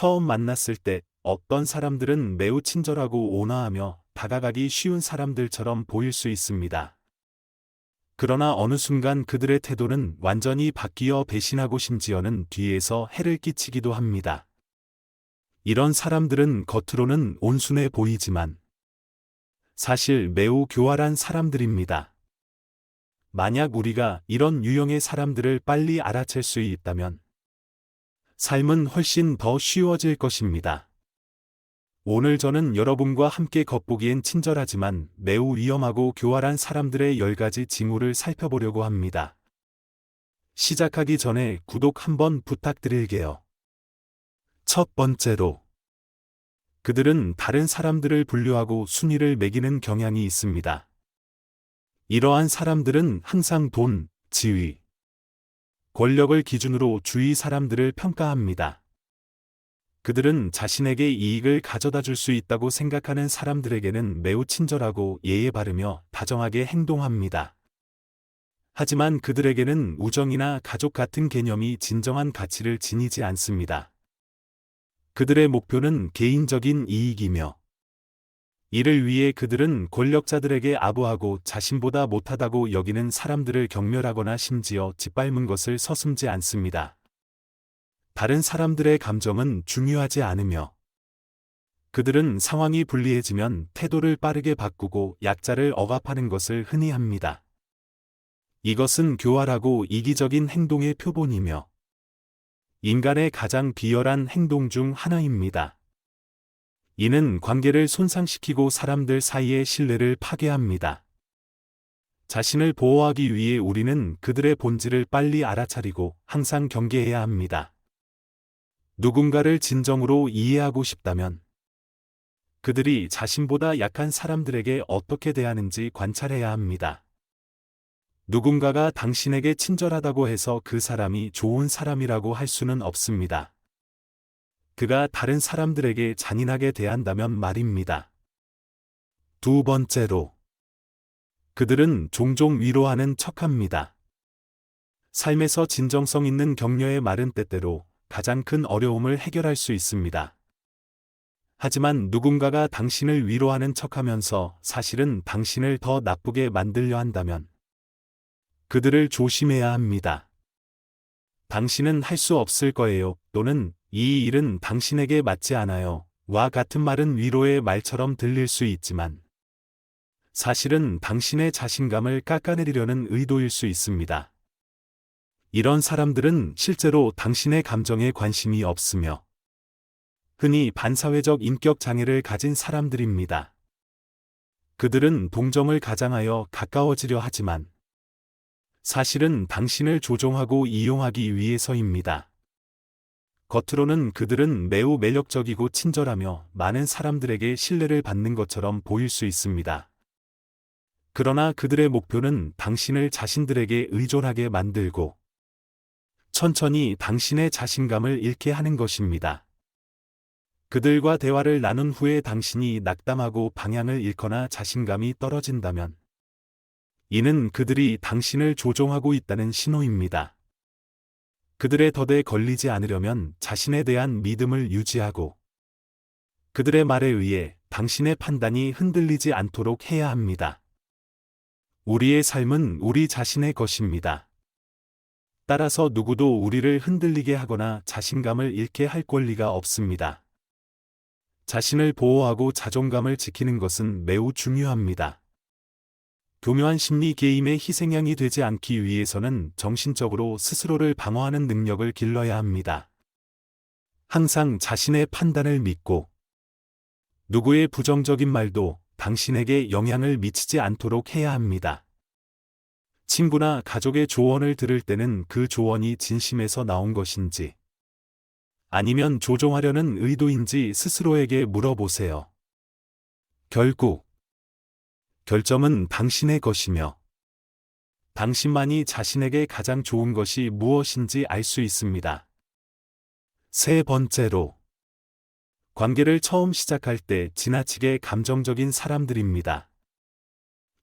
처음 만났을 때 어떤 사람들은 매우 친절하고 온화하며 다가가기 쉬운 사람들처럼 보일 수 있습니다. 그러나 어느 순간 그들의 태도는 완전히 바뀌어 배신하고 심지어는 뒤에서 해를 끼치기도 합니다. 이런 사람들은 겉으로는 온순해 보이지만 사실 매우 교활한 사람들입니다. 만약 우리가 이런 유형의 사람들을 빨리 알아챌 수 있다면 삶은 훨씬 더 쉬워질 것입니다. 오늘 저는 여러분과 함께 겉보기엔 친절하지만 매우 위험하고 교활한 사람들의 10가지 징후를 살펴보려고 합니다. 시작하기 전에 구독 한번 부탁드릴게요. 첫 번째로, 그들은 다른 사람들을 분류하고 순위를 매기는 경향이 있습니다. 이러한 사람들은 항상 돈, 지위, 권력을 기준으로 주위 사람들을 평가합니다. 그들은 자신에게 이익을 가져다 줄 수 있다고 생각하는 사람들에게는 매우 친절하고 예의 바르며 다정하게 행동합니다. 하지만 그들에게는 우정이나 가족 같은 개념이 진정한 가치를 지니지 않습니다. 그들의 목표는 개인적인 이익이며 이를 위해 그들은 권력자들에게 아부하고 자신보다 못하다고 여기는 사람들을 경멸하거나 심지어 짓밟은 것을 서슴지 않습니다. 다른 사람들의 감정은 중요하지 않으며 그들은 상황이 불리해지면 태도를 빠르게 바꾸고 약자를 억압하는 것을 흔히 합니다. 이것은 교활하고 이기적인 행동의 표본이며 인간의 가장 비열한 행동 중 하나입니다. 이는 관계를 손상시키고 사람들 사이의 신뢰를 파괴합니다. 자신을 보호하기 위해 우리는 그들의 본질을 빨리 알아차리고 항상 경계해야 합니다. 누군가를 진정으로 이해하고 싶다면 그들이 자신보다 약한 사람들에게 어떻게 대하는지 관찰해야 합니다. 누군가가 당신에게 친절하다고 해서 그 사람이 좋은 사람이라고 할 수는 없습니다. 그가 다른 사람들에게 잔인하게 대한다면 말입니다. 두 번째로, 그들은 종종 위로하는 척합니다. 삶에서 진정성 있는 격려의 말은 때때로 가장 큰 어려움을 해결할 수 있습니다. 하지만 누군가가 당신을 위로하는 척하면서 사실은 당신을 더 나쁘게 만들려 한다면 그들을 조심해야 합니다. 당신은 할 수 없을 거예요. 또는 이 일은 당신에게 맞지 않아요. 와 같은 말은 위로의 말처럼 들릴 수 있지만 사실은 당신의 자신감을 깎아내리려는 의도일 수 있습니다. 이런 사람들은 실제로 당신의 감정에 관심이 없으며 흔히 반사회적 인격 장애를 가진 사람들입니다. 그들은 동정을 가장하여 가까워지려 하지만 사실은 당신을 조종하고 이용하기 위해서입니다. 겉으로는 그들은 매우 매력적이고 친절하며 많은 사람들에게 신뢰를 받는 것처럼 보일 수 있습니다. 그러나 그들의 목표는 당신을 자신들에게 의존하게 만들고 천천히 당신의 자신감을 잃게 하는 것입니다. 그들과 대화를 나눈 후에 당신이 낙담하고 방향을 잃거나 자신감이 떨어진다면 이는 그들이 당신을 조종하고 있다는 신호입니다. 그들의 덫에 걸리지 않으려면 자신에 대한 믿음을 유지하고 그들의 말에 의해 당신의 판단이 흔들리지 않도록 해야 합니다. 우리의 삶은 우리 자신의 것입니다. 따라서 누구도 우리를 흔들리게 하거나 자신감을 잃게 할 권리가 없습니다. 자신을 보호하고 자존감을 지키는 것은 매우 중요합니다. 교묘한 심리 게임의 희생양이 되지 않기 위해서는 정신적으로 스스로를 방어하는 능력을 길러야 합니다. 항상 자신의 판단을 믿고 누구의 부정적인 말도 당신에게 영향을 미치지 않도록 해야 합니다. 친구나 가족의 조언을 들을 때는 그 조언이 진심에서 나온 것인지 아니면 조종하려는 의도인지 스스로에게 물어보세요. 결국 결점은 당신의 것이며 당신만이 자신에게 가장 좋은 것이 무엇인지 알 수 있습니다. 세 번째로, 관계를 처음 시작할 때 지나치게 감정적인 사람들입니다.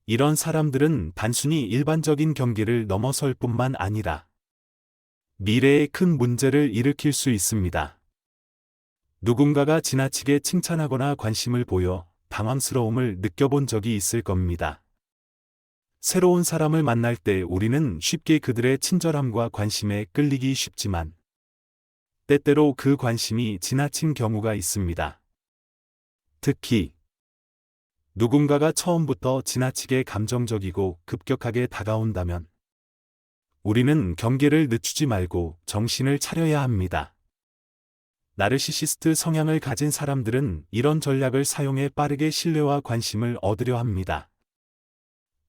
이런 사람들은 단순히 일반적인 경계를 넘어설 뿐만 아니라 미래에 큰 문제를 일으킬 수 있습니다. 누군가가 지나치게 칭찬하거나 관심을 보여 당황스러움을 느껴본 적이 있을 겁니다. 새로운 사람을 만날 때 우리는 쉽게 그들의 친절함과 관심에 끌리기 쉽지만 때때로 그 관심이 지나친 경우가 있습니다. 특히 누군가가 처음부터 지나치게 감정적이고 급격하게 다가온다면 우리는 경계를 늦추지 말고 정신을 차려야 합니다. 나르시시스트 성향을 가진 사람들은 이런 전략을 사용해 빠르게 신뢰와 관심을 얻으려 합니다.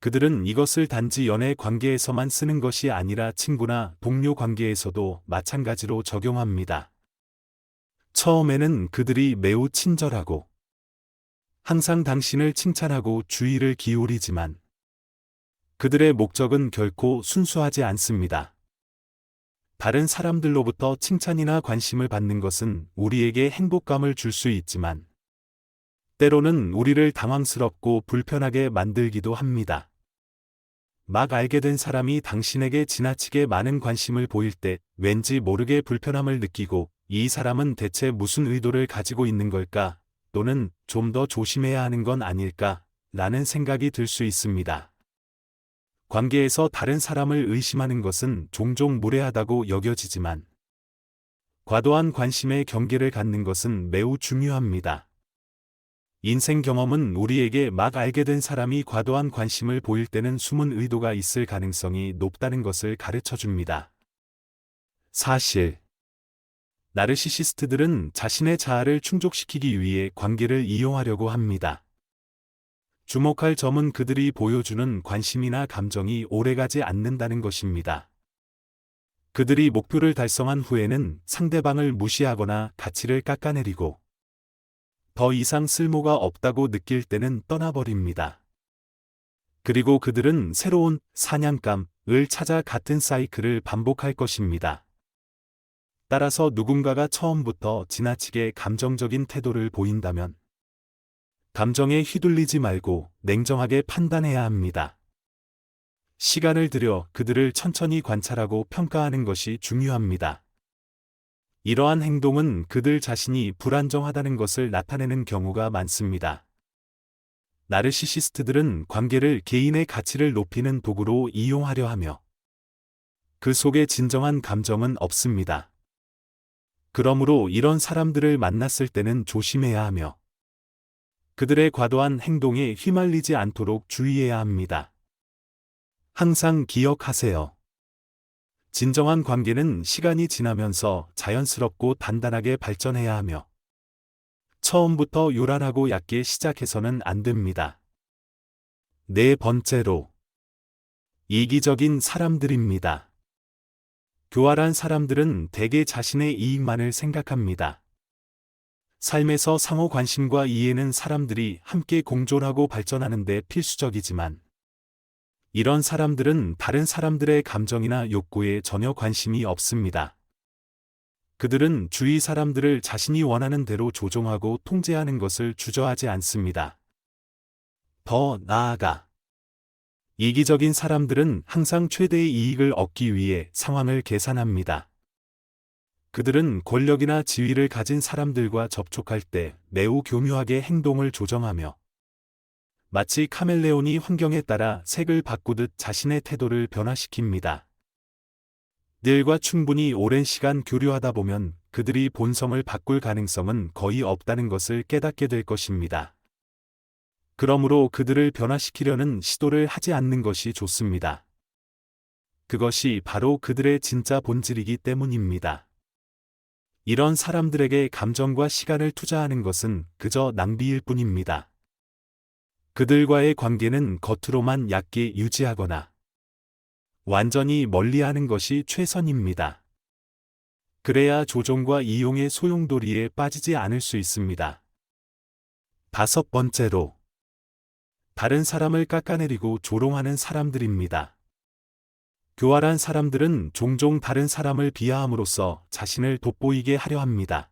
그들은 이것을 단지 연애 관계에서만 쓰는 것이 아니라 친구나 동료 관계에서도 마찬가지로 적용합니다. 처음에는 그들이 매우 친절하고 항상 당신을 칭찬하고 주의를 기울이지만 그들의 목적은 결코 순수하지 않습니다. 다른 사람들로부터 칭찬이나 관심을 받는 것은 우리에게 행복감을 줄 수 있지만 때로는 우리를 당황스럽고 불편하게 만들기도 합니다. 막 알게 된 사람이 당신에게 지나치게 많은 관심을 보일 때 왠지 모르게 불편함을 느끼고 이 사람은 대체 무슨 의도를 가지고 있는 걸까? 또는 좀 더 조심해야 하는 건 아닐까? 라는 생각이 들 수 있습니다. 관계에서 다른 사람을 의심하는 것은 종종 무례하다고 여겨지지만 과도한 관심에 경계를 갖는 것은 매우 중요합니다. 인생 경험은 우리에게 막 알게 된 사람이 과도한 관심을 보일 때는 숨은 의도가 있을 가능성이 높다는 것을 가르쳐 줍니다. 사실 나르시시스트들은 자신의 자아를 충족시키기 위해 관계를 이용하려고 합니다. 주목할 점은 그들이 보여주는 관심이나 감정이 오래가지 않는다는 것입니다. 그들이 목표를 달성한 후에는 상대방을 무시하거나 가치를 깎아내리고 더 이상 쓸모가 없다고 느낄 때는 떠나버립니다. 그리고 그들은 새로운 사냥감을 찾아 같은 사이클을 반복할 것입니다. 따라서 누군가가 처음부터 지나치게 감정적인 태도를 보인다면 감정에 휘둘리지 말고 냉정하게 판단해야 합니다. 시간을 들여 그들을 천천히 관찰하고 평가하는 것이 중요합니다. 이러한 행동은 그들 자신이 불안정하다는 것을 나타내는 경우가 많습니다. 나르시시스트들은 관계를 개인의 가치를 높이는 도구로 이용하려 하며 그 속에 진정한 감정은 없습니다. 그러므로 이런 사람들을 만났을 때는 조심해야 하며 그들의 과도한 행동에 휘말리지 않도록 주의해야 합니다. 항상 기억하세요. 진정한 관계는 시간이 지나면서 자연스럽고 단단하게 발전해야 하며 처음부터 요란하고 얕게 시작해서는 안 됩니다. 네 번째로 이기적인 사람들입니다. 교활한 사람들은 대개 자신의 이익만을 생각합니다. 삶에서 상호 관심과 이해는 사람들이 함께 공존하고 발전하는 데 필수적이지만 이런 사람들은 다른 사람들의 감정이나 욕구에 전혀 관심이 없습니다. 그들은 주위 사람들을 자신이 원하는 대로 조종하고 통제하는 것을 주저하지 않습니다. 더 나아가 이기적인 사람들은 항상 최대의 이익을 얻기 위해 상황을 계산합니다. 그들은 권력이나 지위를 가진 사람들과 접촉할 때 매우 교묘하게 행동을 조정하며 마치 카멜레온이 환경에 따라 색을 바꾸듯 자신의 태도를 변화시킵니다. 늘과 충분히 오랜 시간 교류하다 보면 그들이 본성을 바꿀 가능성은 거의 없다는 것을 깨닫게 될 것입니다. 그러므로 그들을 변화시키려는 시도를 하지 않는 것이 좋습니다. 그것이 바로 그들의 진짜 본질이기 때문입니다. 이런 사람들에게 감정과 시간을 투자하는 것은 그저 낭비일 뿐입니다. 그들과의 관계는 겉으로만 얕게 유지하거나 완전히 멀리하는 것이 최선입니다. 그래야 조종과 이용의 소용돌이에 빠지지 않을 수 있습니다. 다섯 번째로 다른 사람을 깎아내리고 조롱하는 사람들입니다. 교활한 사람들은 종종 다른 사람을 비하함으로써 자신을 돋보이게 하려 합니다.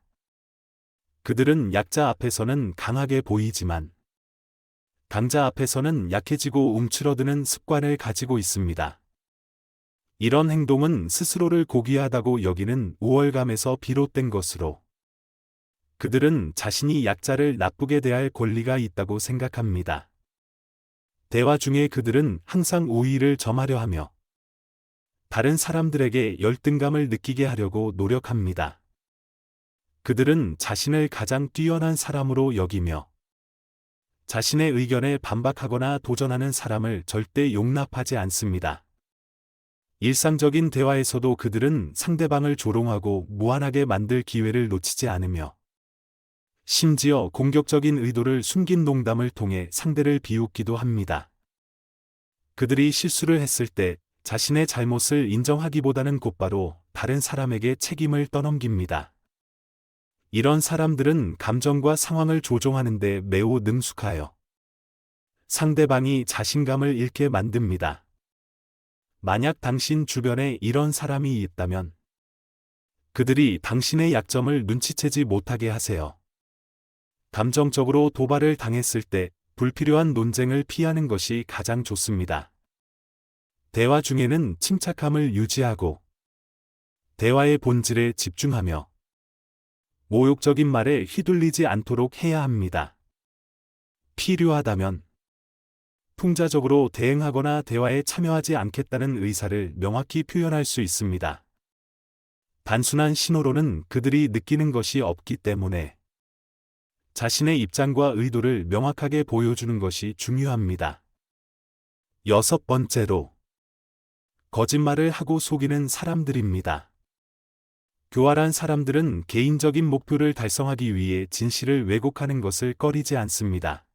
그들은 약자 앞에서는 강하게 보이지만 강자 앞에서는 약해지고 움츠러드는 습관을 가지고 있습니다. 이런 행동은 스스로를 고귀하다고 여기는 우월감에서 비롯된 것으로 그들은 자신이 약자를 나쁘게 대할 권리가 있다고 생각합니다. 대화 중에 그들은 항상 우위를 점하려 하며 다른 사람들에게 열등감을 느끼게 하려고 노력합니다. 그들은 자신을 가장 뛰어난 사람으로 여기며 자신의 의견에 반박하거나 도전하는 사람을 절대 용납하지 않습니다. 일상적인 대화에서도 그들은 상대방을 조롱하고 무안하게 만들 기회를 놓치지 않으며 심지어 공격적인 의도를 숨긴 농담을 통해 상대를 비웃기도 합니다. 그들이 실수를 했을 때 자신의 잘못을 인정하기보다는 곧바로 다른 사람에게 책임을 떠넘깁니다. 이런 사람들은 감정과 상황을 조종하는 데 매우 능숙하여 상대방이 자신감을 잃게 만듭니다. 만약 당신 주변에 이런 사람이 있다면 그들이 당신의 약점을 눈치채지 못하게 하세요. 감정적으로 도발을 당했을 때 불필요한 논쟁을 피하는 것이 가장 좋습니다. 대화 중에는 침착함을 유지하고 대화의 본질에 집중하며 모욕적인 말에 휘둘리지 않도록 해야 합니다. 필요하다면 풍자적으로 대응하거나 대화에 참여하지 않겠다는 의사를 명확히 표현할 수 있습니다. 단순한 신호로는 그들이 느끼는 것이 없기 때문에 자신의 입장과 의도를 명확하게 보여주는 것이 중요합니다. 6번째로, 거짓말을 하고 속이는 사람들입니다. 교활한 사람들은 개인적인 목표를 달성하기 위해 진실을 왜곡하는 것을 꺼리지 않습니다.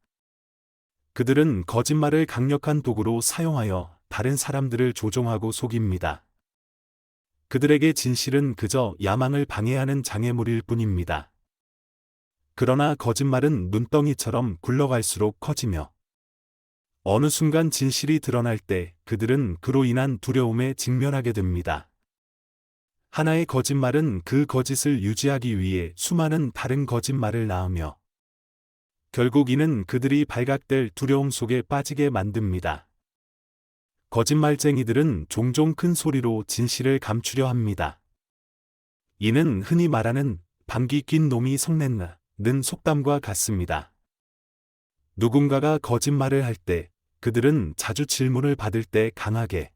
그들은 거짓말을 강력한 도구로 사용하여 다른 사람들을 조종하고 속입니다. 그들에게 진실은 그저 야망을 방해하는 장애물일 뿐입니다. 그러나 거짓말은 눈덩이처럼 굴러갈수록 커지며 어느 순간 진실이 드러날 때 그들은 그로 인한 두려움에 직면하게 됩니다. 하나의 거짓말은 그 거짓을 유지하기 위해 수많은 다른 거짓말을 낳으며 결국 이는 그들이 발각될 두려움 속에 빠지게 만듭니다. 거짓말쟁이들은 종종 큰 소리로 진실을 감추려 합니다. 이는 흔히 말하는 방귀 낀 놈이 성냈나 는 속담과 같습니다. 누군가가 거짓말을 할 때 그들은 자주 질문을 받을 때 강하게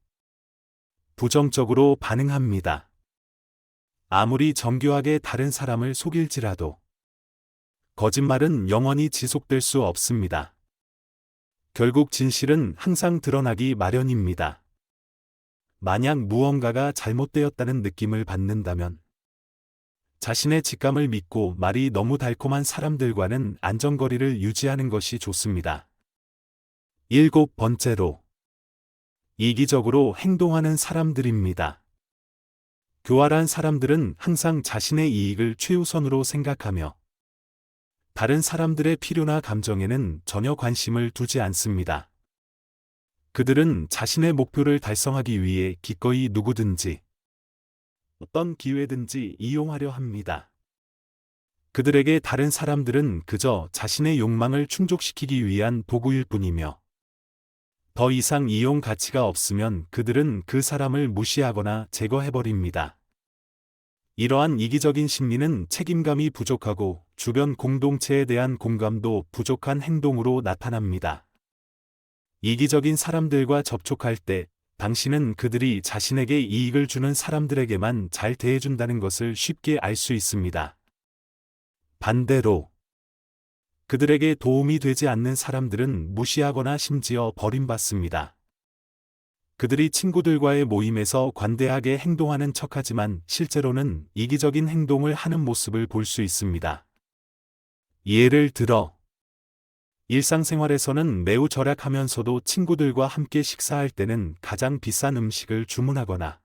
부정적으로 반응합니다. 아무리 정교하게 다른 사람을 속일지라도 거짓말은 영원히 지속될 수 없습니다. 결국 진실은 항상 드러나기 마련입니다. 만약 무언가가 잘못되었다는 느낌을 받는다면 자신의 직감을 믿고 말이 너무 달콤한 사람들과는 안전거리를 유지하는 것이 좋습니다. 7번째로, 이기적으로 행동하는 사람들입니다. 교활한 사람들은 항상 자신의 이익을 최우선으로 생각하며 다른 사람들의 필요나 감정에는 전혀 관심을 두지 않습니다. 그들은 자신의 목표를 달성하기 위해 기꺼이 누구든지 어떤 기회든지 이용하려 합니다. 그들에게 다른 사람들은 그저 자신의 욕망을 충족시키기 위한 도구일 뿐이며 더 이상 이용 가치가 없으면 그들은 그 사람을 무시하거나 제거해버립니다. 이러한 이기적인 심리는 책임감이 부족하고 주변 공동체에 대한 공감도 부족한 행동으로 나타납니다. 이기적인 사람들과 접촉할 때 당신은 그들이 자신에게 이익을 주는 사람들에게만 잘 대해준다는 것을 쉽게 알 수 있습니다. 반대로 그들에게 도움이 되지 않는 사람들은 무시하거나 심지어 버림받습니다. 그들이 친구들과의 모임에서 관대하게 행동하는 척하지만 실제로는 이기적인 행동을 하는 모습을 볼 수 있습니다. 예를 들어 일상생활에서는 매우 절약하면서도 친구들과 함께 식사할 때는 가장 비싼 음식을 주문하거나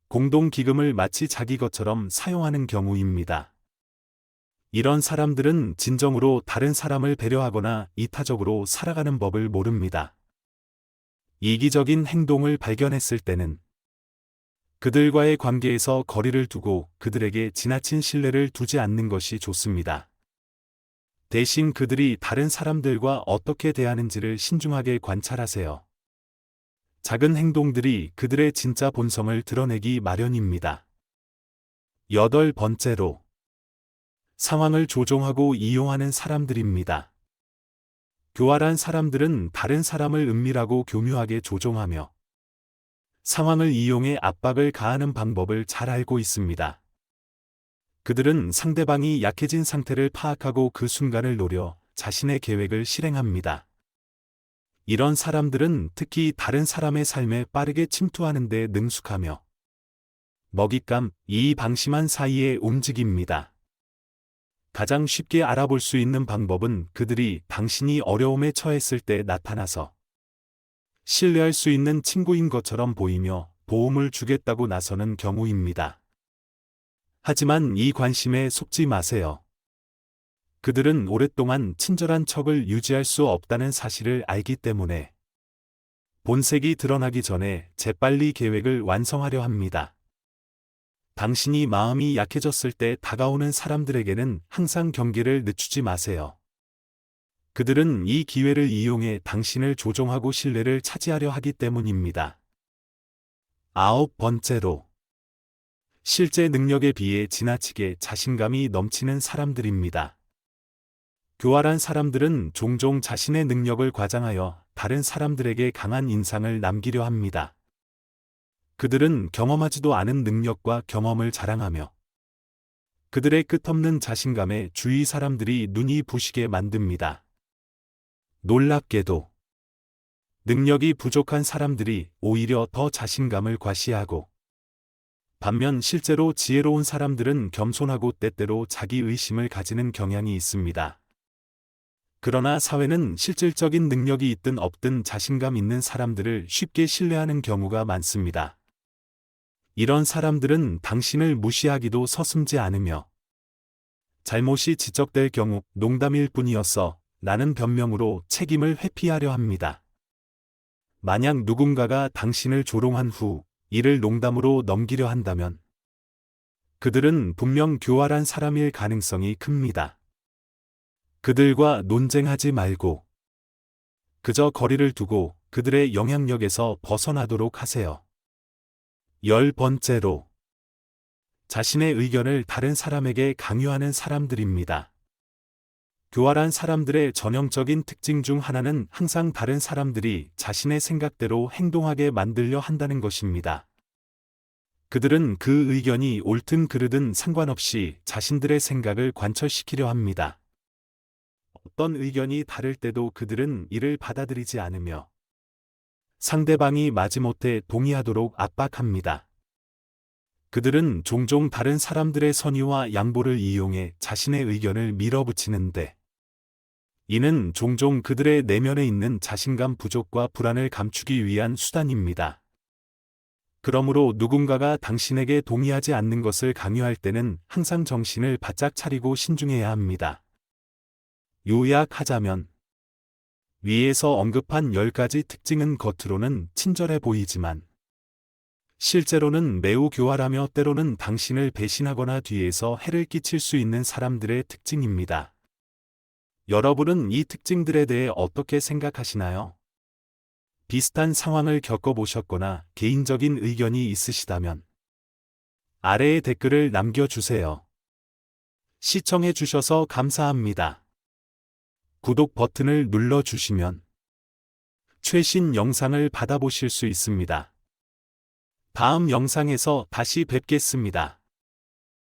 공동기금을 마치 자기 것처럼 사용하는 경우입니다. 이런 사람들은 진정으로 다른 사람을 배려하거나 이타적으로 살아가는 법을 모릅니다. 이기적인 행동을 발견했을 때는 그들과의 관계에서 거리를 두고 그들에게 지나친 신뢰를 두지 않는 것이 좋습니다. 대신 그들이 다른 사람들과 어떻게 대하는지를 신중하게 관찰하세요. 작은 행동들이 그들의 진짜 본성을 드러내기 마련입니다. 8번째로, 상황을 조종하고 이용하는 사람들입니다. 교활한 사람들은 다른 사람을 은밀하고 교묘하게 조종하며 상황을 이용해 압박을 가하는 방법을 잘 알고 있습니다. 그들은 상대방이 약해진 상태를 파악하고 그 순간을 노려 자신의 계획을 실행합니다. 이런 사람들은 특히 다른 사람의 삶에 빠르게 침투하는 데 능숙하며 먹잇감, 이방심한 사이에 움직입니다. 가장 쉽게 알아볼 수 있는 방법은 그들이 당신이 어려움에 처했을 때 나타나서 신뢰할 수 있는 친구인 것처럼 보이며 도움을 주겠다고 나서는 경우입니다. 하지만 이 관심에 속지 마세요. 그들은 오랫동안 친절한 척을 유지할 수 없다는 사실을 알기 때문에 본색이 드러나기 전에 재빨리 계획을 완성하려 합니다. 당신이 마음이 약해졌을 때 다가오는 사람들에게는 항상 경계를 늦추지 마세요. 그들은 이 기회를 이용해 당신을 조종하고 신뢰를 차지하려 하기 때문입니다. 9번째로, 실제 능력에 비해 지나치게 자신감이 넘치는 사람들입니다. 교활한 사람들은 종종 자신의 능력을 과장하여 다른 사람들에게 강한 인상을 남기려 합니다. 그들은 경험하지도 않은 능력과 경험을 자랑하며 그들의 끝없는 자신감에 주위 사람들이 눈이 부시게 만듭니다. 놀랍게도 능력이 부족한 사람들이 오히려 더 자신감을 과시하고 반면 실제로 지혜로운 사람들은 겸손하고 때때로 자기 의심을 가지는 경향이 있습니다. 그러나 사회는 실질적인 능력이 있든 없든 자신감 있는 사람들을 쉽게 신뢰하는 경우가 많습니다. 이런 사람들은 당신을 무시하기도 서슴지 않으며 잘못이 지적될 경우 농담일 뿐이었어 라는 변명으로 책임을 회피하려 합니다. 만약 누군가가 당신을 조롱한 후 이를 농담으로 넘기려 한다면 그들은 분명 교활한 사람일 가능성이 큽니다. 그들과 논쟁하지 말고 그저 거리를 두고 그들의 영향력에서 벗어나도록 하세요. 10번째로, 자신의 의견을 다른 사람에게 강요하는 사람들입니다. 교활한 사람들의 전형적인 특징 중 하나는 항상 다른 사람들이 자신의 생각대로 행동하게 만들려 한다는 것입니다. 그들은 그 의견이 옳든 그르든 상관없이 자신들의 생각을 관철시키려 합니다. 어떤 의견이 다를 때도 그들은 이를 받아들이지 않으며 상대방이 마지못해 동의하도록 압박합니다. 그들은 종종 다른 사람들의 선의와 양보를 이용해 자신의 의견을 밀어붙이는데 이는 종종 그들의 내면에 있는 자신감 부족과 불안을 감추기 위한 수단입니다. 그러므로 누군가가 당신에게 동의하지 않는 것을 강요할 때는 항상 정신을 바짝 차리고 신중해야 합니다. 요약하자면 위에서 언급한 10가지 특징은 겉으로는 친절해 보이지만 실제로는 매우 교활하며 때로는 당신을 배신하거나 뒤에서 해를 끼칠 수 있는 사람들의 특징입니다. 여러분은 이 특징들에 대해 어떻게 생각하시나요? 비슷한 상황을 겪어보셨거나 개인적인 의견이 있으시다면 아래에 댓글을 남겨주세요. 시청해주셔서 감사합니다. 구독 버튼을 눌러주시면 최신 영상을 받아보실 수 있습니다. 다음 영상에서 다시 뵙겠습니다.